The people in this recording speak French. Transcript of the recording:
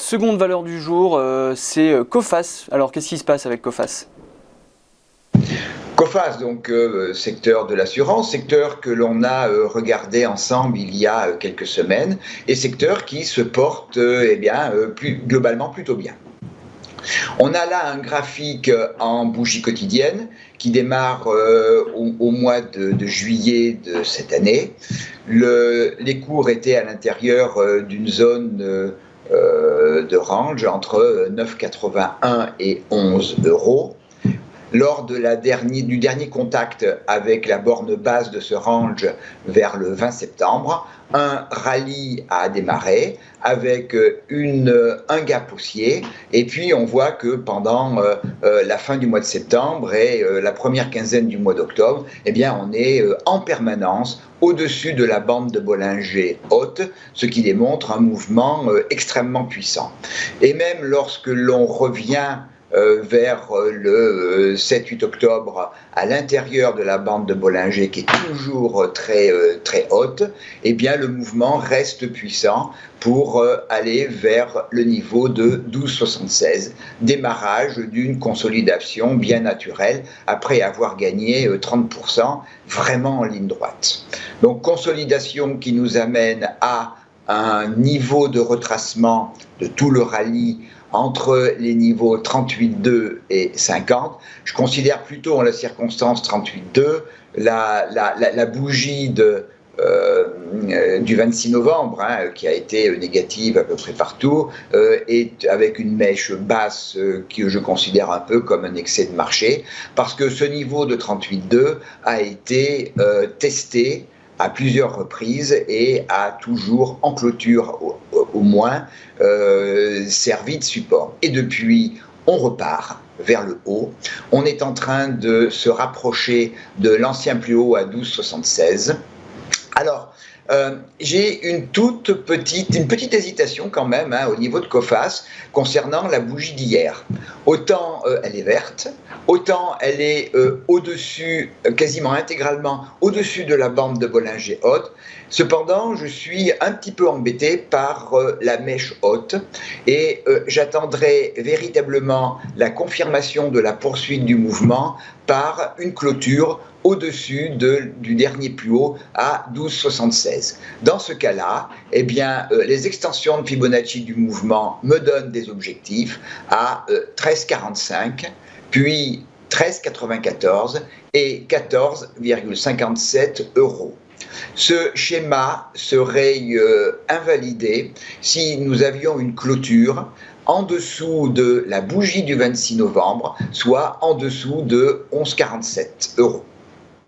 seconde valeur du jour, c'est Coface. Alors qu'est-ce qui se passe avec Coface ? Coface, donc secteur de l'assurance, secteur que l'on a regardé ensemble il y a quelques semaines, et secteur qui se porte globalement plutôt bien. On a là un graphique en bougie quotidienne qui démarre au mois de juillet de cette année. Les cours étaient à l'intérieur d'une zone de range entre 9,81 et 11 euros. Lors du dernier contact avec la borne basse de ce range vers le 20 septembre, un rallye a démarré avec un gap haussier, et puis on voit que pendant la fin du mois de septembre et la première quinzaine du mois d'octobre, eh bien on est en permanence au-dessus de la bande de Bollinger haute, ce qui démontre un mouvement extrêmement puissant. Et même lorsque l'on revient vers le 7-8 octobre à l'intérieur de la bande de Bollinger qui est toujours très haute, eh bien le mouvement reste puissant pour aller vers le niveau de 12,76, démarrage d'une consolidation bien naturelle après avoir gagné 30% vraiment en ligne droite. Donc consolidation qui nous amène à un niveau de retracement de tout le rallye entre les niveaux 38,2 et 50. Je considère plutôt en la circonstance 38,2, la bougie du 26 novembre, qui a été négative à peu près partout, et avec une mèche basse que je considère un peu comme un excès de marché, parce que ce niveau de 38,2 a été testé à plusieurs reprises et a toujours, en clôture au moins, servi de support. Et depuis, on repart vers le haut. On est en train de se rapprocher de l'ancien plus haut à 12,76. Alors, j'ai une petite hésitation quand même au niveau de Coface concernant la bougie d'hier. Autant elle est verte, autant elle est au-dessus, quasiment intégralement au-dessus de la bande de Bollinger haute. Cependant, je suis un petit peu embêté par la mèche haute et j'attendrai véritablement la confirmation de la poursuite du mouvement par une clôture au-dessus du dernier plus haut à 12,76. Dans ce cas-là, eh bien, les extensions de Fibonacci du mouvement me donnent des objectifs à 13,45, puis 13,94 et 14,57 euros. Ce schéma serait invalidé si nous avions une clôture en dessous de la bougie du 26 novembre, soit en dessous de 11,47 euros.